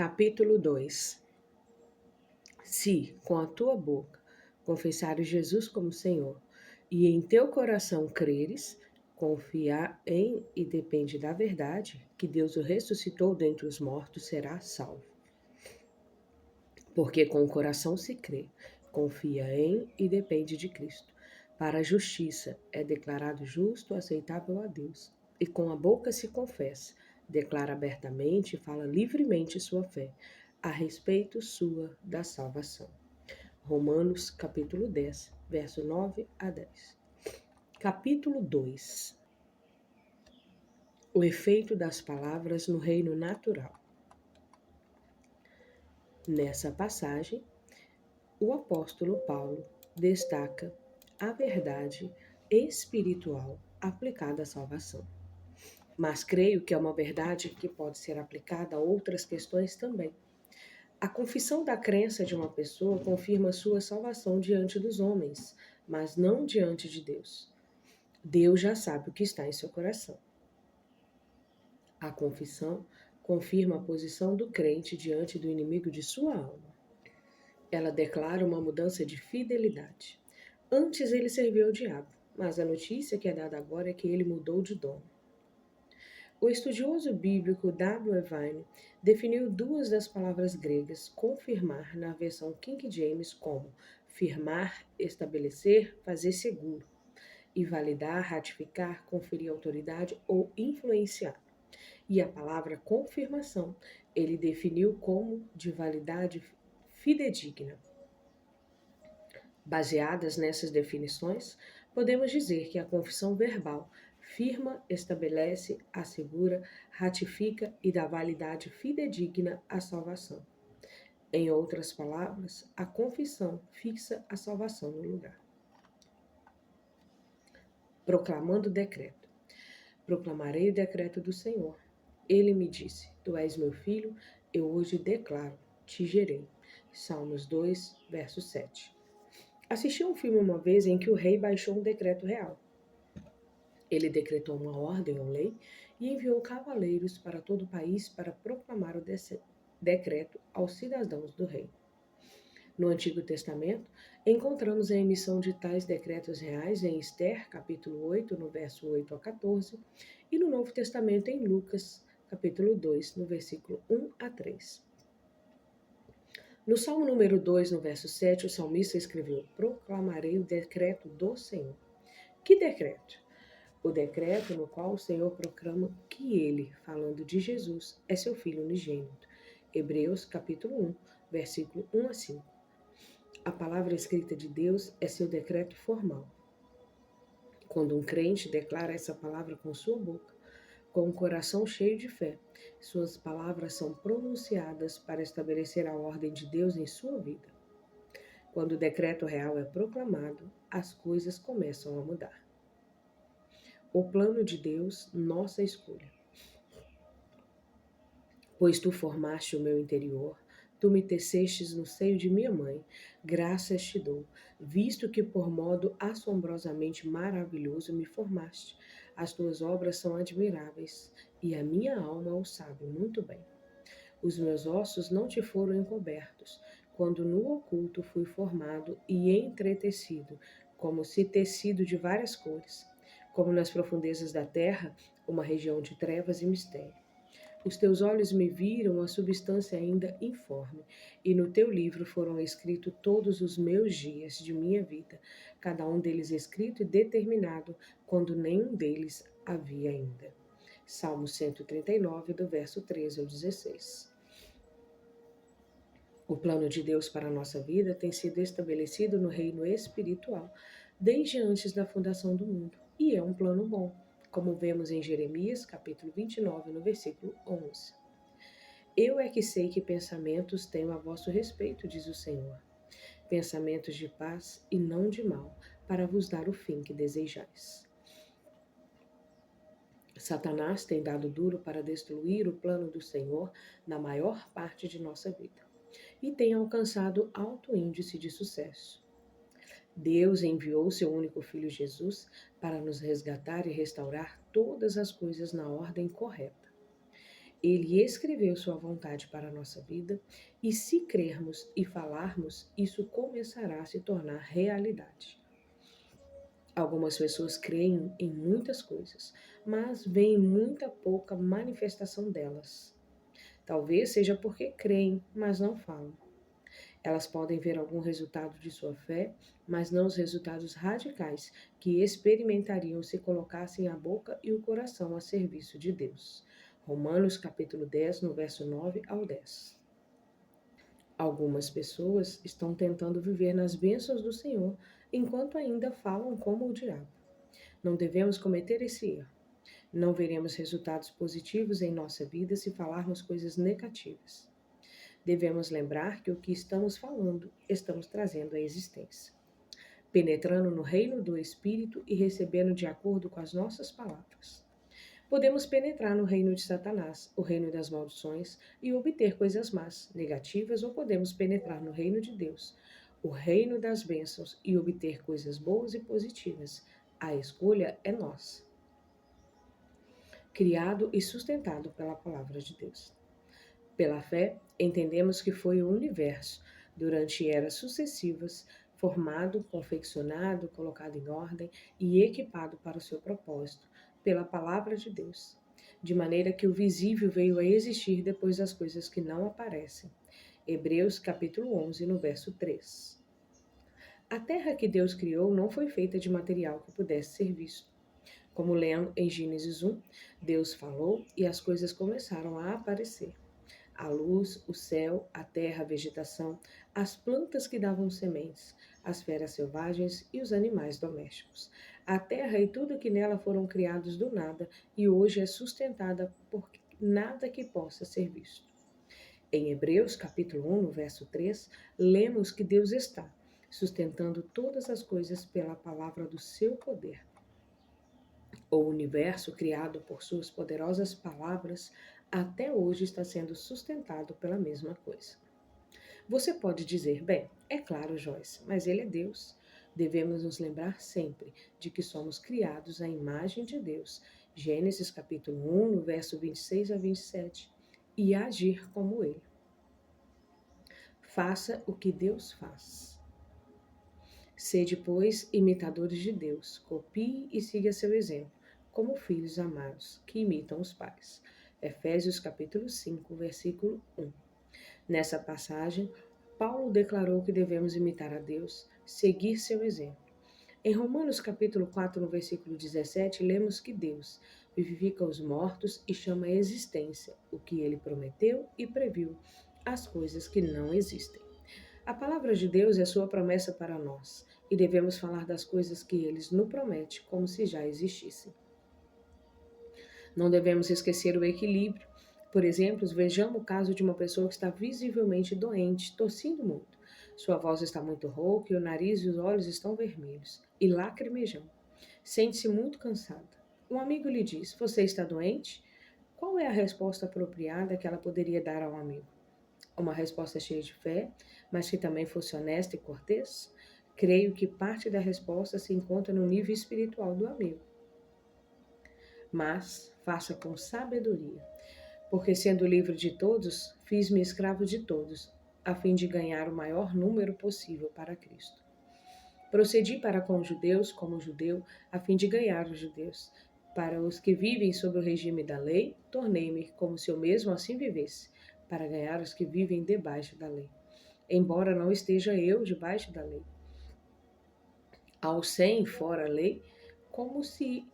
Capítulo 2. Se, com a tua boca, confessares Jesus como Senhor, e em teu coração creres, confiar em e depende da verdade, que Deus o ressuscitou dentre os mortos, será salvo. Porque com o coração se crê, confia em e depende de Cristo. Para a justiça é declarado justo, aceitável a Deus. E com a boca se confessa, declara abertamente e fala livremente sua fé, a respeito sua da salvação. Romanos capítulo 10, verso 9 a 10. Capítulo 2. O efeito das palavras no reino natural. Nessa passagem, o apóstolo Paulo destaca a verdade espiritual aplicada à salvação. Mas creio que é uma verdade que pode ser aplicada a outras questões também. A confissão da crença de uma pessoa confirma sua salvação diante dos homens, mas não diante de Deus. Deus já sabe o que está em seu coração. A confissão confirma a posição do crente diante do inimigo de sua alma. Ela declara uma mudança de fidelidade. Antes ele serviu ao diabo, mas a notícia que é dada agora é que ele mudou de dono. O estudioso bíblico W. Vine definiu duas das palavras gregas confirmar na versão King James como firmar, estabelecer, fazer seguro, e validar, ratificar, conferir autoridade ou influenciar. E a palavra confirmação ele definiu como de validade fidedigna. Baseadas nessas definições, podemos dizer que a confissão verbal firma, estabelece, assegura, ratifica e dá validade fidedigna à salvação. Em outras palavras, a confissão fixa a salvação no lugar. Proclamando o decreto. Proclamarei o decreto do Senhor. Ele me disse: Tu és meu filho, eu hoje declaro, te gerei. Salmos 2, verso 7. Assisti a um filme uma vez em que o rei baixou um decreto real. Ele decretou uma ordem ou lei e enviou cavaleiros para todo o país para proclamar o decreto aos cidadãos do reino. No Antigo Testamento, encontramos a emissão de tais decretos reais em Esther, capítulo 8, no verso 8 a 14, e no Novo Testamento em Lucas, capítulo 2, no versículo 1 a 3. No Salmo número 2, no verso 7, o salmista escreveu: Proclamarei o decreto do Senhor. Que decreto? O decreto no qual o Senhor proclama que ele, falando de Jesus, é seu Filho unigênito. Hebreus capítulo 1, versículo 1 a 5. A palavra escrita de Deus é seu decreto formal. Quando um crente declara essa palavra com sua boca, com um coração cheio de fé, suas palavras são pronunciadas para estabelecer a ordem de Deus em sua vida. Quando o decreto real é proclamado, as coisas começam a mudar. O plano de Deus, nossa escolha. Pois tu formaste o meu interior, tu me tecestes no seio de minha mãe, graças te dou, visto que por modo assombrosamente maravilhoso me formaste. As tuas obras são admiráveis, e a minha alma o sabe muito bem. Os meus ossos não te foram encobertos, quando no oculto fui formado e entretecido, como se tecido de várias cores, como nas profundezas da terra, uma região de trevas e mistério. Os teus olhos me viram a substância ainda informe, e no teu livro foram escritos todos os meus dias de minha vida, cada um deles escrito e determinado, quando nenhum deles havia ainda. Salmo 139, do verso 13 ao 16. O plano de Deus para a nossa vida tem sido estabelecido no reino espiritual, desde antes da fundação do mundo, e é um plano bom, como vemos em Jeremias, capítulo 29, no versículo 11. Eu é que sei que pensamentos tenho a vosso respeito, diz o Senhor. Pensamentos de paz e não de mal, para vos dar o fim que desejais. Satanás tem dado duro para destruir o plano do Senhor na maior parte de nossa vida e tem alcançado alto índice de sucesso. Deus enviou seu único Filho Jesus para nos resgatar e restaurar todas as coisas na ordem correta. Ele escreveu sua vontade para a nossa vida e se crermos e falarmos, isso começará a se tornar realidade. Algumas pessoas creem em muitas coisas, mas veem muita pouca manifestação delas. Talvez seja porque creem, mas não falam. Elas podem ver algum resultado de sua fé, mas não os resultados radicais que experimentariam se colocassem a boca e o coração a serviço de Deus. Romanos capítulo 10, no verso 9 ao 10. Algumas pessoas estão tentando viver nas bênçãos do Senhor enquanto ainda falam como o diabo. Não devemos cometer esse erro. Não veremos resultados positivos em nossa vida se falarmos coisas negativas. Devemos lembrar que o que estamos falando, estamos trazendo à existência, penetrando no reino do Espírito e recebendo de acordo com as nossas palavras. Podemos penetrar no reino de Satanás, o reino das maldições, e obter coisas más, negativas, ou podemos penetrar no reino de Deus, o reino das bênçãos, e obter coisas boas e positivas. A escolha é nossa. Criado e sustentado pela palavra de Deus. Pela fé, entendemos que foi o universo, durante eras sucessivas, formado, confeccionado, colocado em ordem e equipado para o seu propósito, pela palavra de Deus, de maneira que o visível veio a existir depois das coisas que não aparecem. Hebreus capítulo 11, no verso 3. A terra que Deus criou não foi feita de material que pudesse ser visto. Como lemos em Gênesis 1, Deus falou e as coisas começaram a aparecer. A luz, o céu, a terra, a vegetação, as plantas que davam sementes, as feras selvagens e os animais domésticos. A terra e tudo que nela foram criados do nada e hoje é sustentada por nada que possa ser visto. Em Hebreus capítulo 1, no verso 3, lemos que Deus está sustentando todas as coisas pela palavra do seu poder. O universo criado por suas poderosas palavras até hoje está sendo sustentado pela mesma coisa. Você pode dizer, bem, é claro, Joyce, mas ele é Deus. Devemos nos lembrar sempre de que somos criados à imagem de Deus. Gênesis capítulo 1, no verso 26 a 27, e agir como ele. Faça o que Deus faz. Sede, pois, imitadores de Deus, copie e siga seu exemplo, como filhos amados, que imitam os pais. Efésios capítulo 5, versículo 1. Nessa passagem, Paulo declarou que devemos imitar a Deus, seguir seu exemplo. Em Romanos capítulo 4, no versículo 17, lemos que Deus vivifica os mortos e chama à existência o que ele prometeu e previu, as coisas que não existem. A palavra de Deus é sua promessa para nós, e devemos falar das coisas que ele nos promete como se já existissem. Não devemos esquecer o equilíbrio. Por exemplo, vejamos o caso de uma pessoa que está visivelmente doente, tossindo muito. Sua voz está muito rouca e o nariz e os olhos estão vermelhos e lacrimejando. Sente-se muito cansada. Um amigo lhe diz: Você está doente? Qual é a resposta apropriada que ela poderia dar ao amigo? Uma resposta cheia de fé, mas que também fosse honesta e cortês? Creio que parte da resposta se encontra no nível espiritual do amigo. Mas faça com sabedoria, porque sendo livre de todos, fiz-me escravo de todos, a fim de ganhar o maior número possível para Cristo. Procedi para com os judeus como judeu, a fim de ganhar os judeus. Para os que vivem sob o regime da lei, tornei-me como se eu mesmo assim vivesse, para ganhar os que vivem debaixo da lei. Embora não esteja eu debaixo da lei. Ao sem fora a lei, como se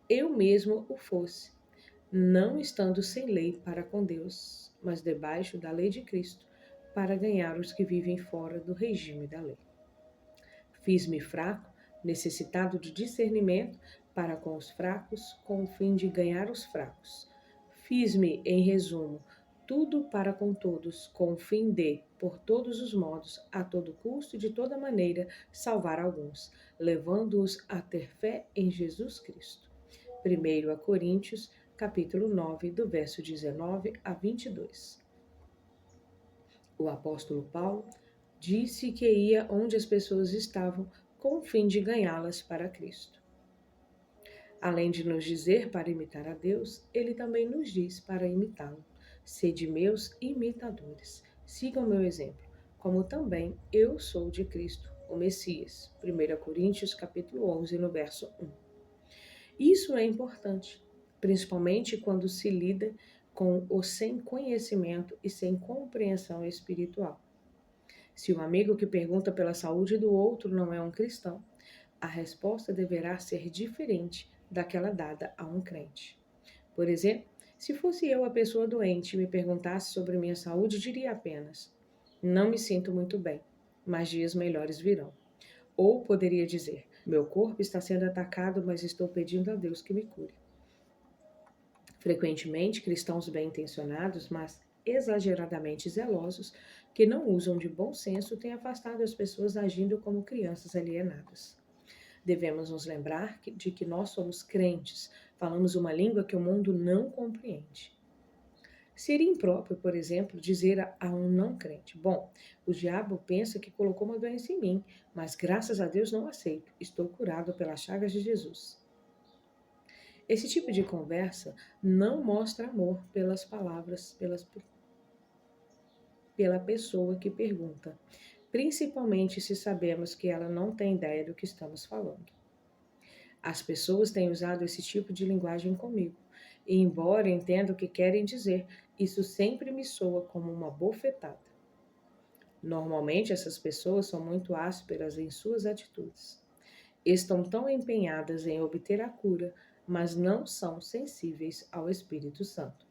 eu mesmo o fosse, não estando sem lei para com Deus, mas debaixo da lei de Cristo, para ganhar os que vivem fora do regime da lei. Fiz-me fraco, necessitado de discernimento para com os fracos, com o fim de ganhar os fracos. Fiz-me, em resumo, tudo para com todos, com o fim de, por todos os modos, a todo custo e de toda maneira, salvar alguns, levando-os a ter fé em Jesus Cristo. 1 Coríntios, capítulo 9, do verso 19 a 22. O apóstolo Paulo disse que ia onde as pessoas estavam com o fim de ganhá-las para Cristo. Além de nos dizer para imitar a Deus, ele também nos diz para imitá-lo. Sede meus imitadores. Sigam meu exemplo, como também eu sou de Cristo, o Messias. 1 Coríntios capítulo 11, no verso 1. Isso é importante, principalmente quando se lida com o sem conhecimento e sem compreensão espiritual. Se o amigo que pergunta pela saúde do outro não é um cristão, a resposta deverá ser diferente daquela dada a um crente. Por exemplo, se fosse eu a pessoa doente e me perguntasse sobre minha saúde, diria apenas: não me sinto muito bem, mas dias melhores virão. Ou poderia dizer: meu corpo está sendo atacado, mas estou pedindo a Deus que me cure. Frequentemente, cristãos bem-intencionados, mas exageradamente zelosos, que não usam de bom senso, têm afastado as pessoas agindo como crianças alienadas. Devemos nos lembrar de que nós somos crentes, falamos uma língua que o mundo não compreende. Seria impróprio, por exemplo, dizer a um não crente: bom, o diabo pensa que colocou uma doença em mim, mas graças a Deus não aceito, estou curado pelas chagas de Jesus. Esse tipo de conversa não mostra amor pelas palavras, pela pessoa que pergunta, principalmente se sabemos que ela não tem ideia do que estamos falando. As pessoas têm usado esse tipo de linguagem comigo, e embora entenda o que querem dizer, isso sempre me soa como uma bofetada. Normalmente essas pessoas são muito ásperas em suas atitudes. Estão tão empenhadas em obter a cura, mas não são sensíveis ao Espírito Santo.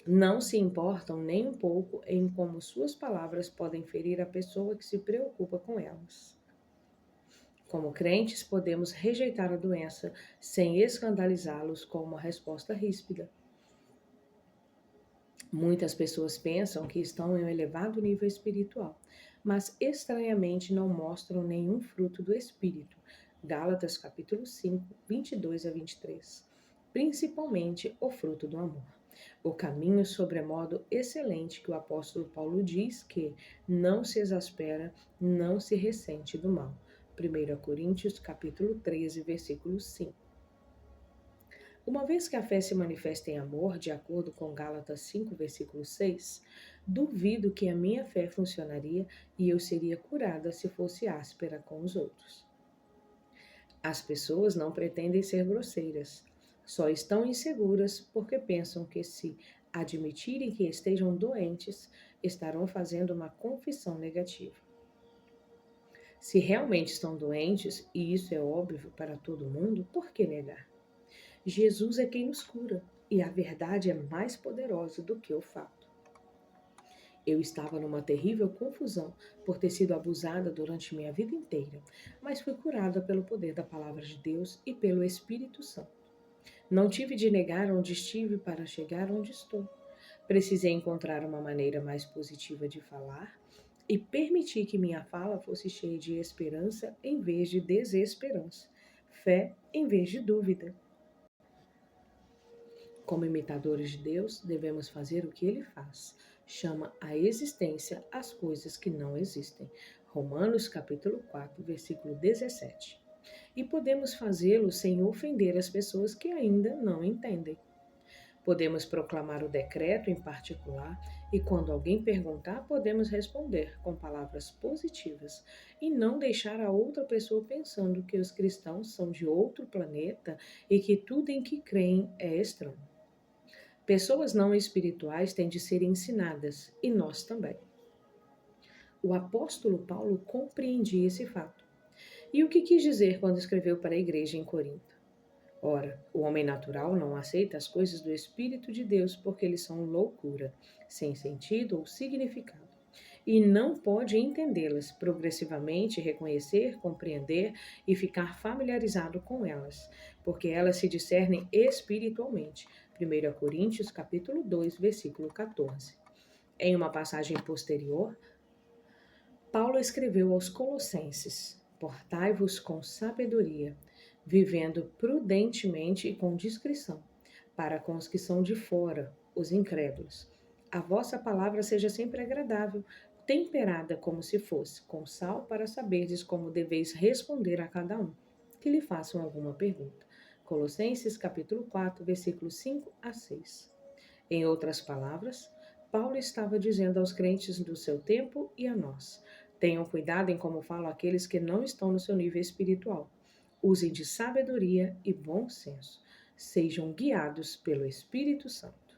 Não se importam nem um pouco em como suas palavras podem ferir a pessoa que se preocupa com elas. Como crentes, podemos rejeitar a doença sem escandalizá-los com uma resposta ríspida. Muitas pessoas pensam que estão em um elevado nível espiritual, mas estranhamente não mostram nenhum fruto do Espírito. Gálatas capítulo 5, 22 a 23. Principalmente o fruto do amor. O caminho sobremodo excelente que o apóstolo Paulo diz que não se exaspera, não se ressente do mal. 1 Coríntios capítulo 13, versículo 5. Uma vez que a fé se manifesta em amor, de acordo com Gálatas 5, versículo 6, duvido que a minha fé funcionaria e eu seria curada se fosse áspera com os outros. As pessoas não pretendem ser grosseiras, só estão inseguras porque pensam que se admitirem que estejam doentes, estarão fazendo uma confissão negativa. Se realmente estão doentes, e isso é óbvio para todo mundo, por que negar? Jesus é quem nos cura, e a verdade é mais poderosa do que o fato. Eu estava numa terrível confusão por ter sido abusada durante minha vida inteira, mas fui curada pelo poder da palavra de Deus e pelo Espírito Santo. Não tive de negar onde estive para chegar onde estou. Precisei encontrar uma maneira mais positiva de falar e permitir que minha fala fosse cheia de esperança em vez de desesperança, fé em vez de dúvida. Como imitadores de Deus, devemos fazer o que ele faz. Chama à existência as coisas que não existem. Romanos capítulo 4, versículo 17. E podemos fazê-lo sem ofender as pessoas que ainda não entendem. Podemos proclamar o decreto em particular e, quando alguém perguntar, podemos responder com palavras positivas e não deixar a outra pessoa pensando que os cristãos são de outro planeta e que tudo em que creem é estranho. Pessoas não espirituais têm de ser ensinadas, e nós também. O apóstolo Paulo compreendia esse fato. E o que quis dizer quando escreveu para a igreja em Corinto? Ora, o homem natural não aceita as coisas do Espírito de Deus porque eles são loucura, sem sentido ou significado, e não pode entendê-las, progressivamente reconhecer, compreender e ficar familiarizado com elas, porque elas se discernem espiritualmente. 1 Coríntios capítulo 2, versículo 14. Em uma passagem posterior, Paulo escreveu aos Colossenses: portai-vos com sabedoria, vivendo prudentemente e com discrição, para com os que são de fora, os incrédulos. A vossa palavra seja sempre agradável, temperada como se fosse, com sal, para saberdes como deveis responder a cada um, que lhe façam alguma pergunta. Colossenses capítulo 4, versículos 5 a 6. Em outras palavras, Paulo estava dizendo aos crentes do seu tempo e a nós: tenham cuidado em como falam aqueles que não estão no seu nível espiritual. Usem de sabedoria e bom senso. Sejam guiados pelo Espírito Santo.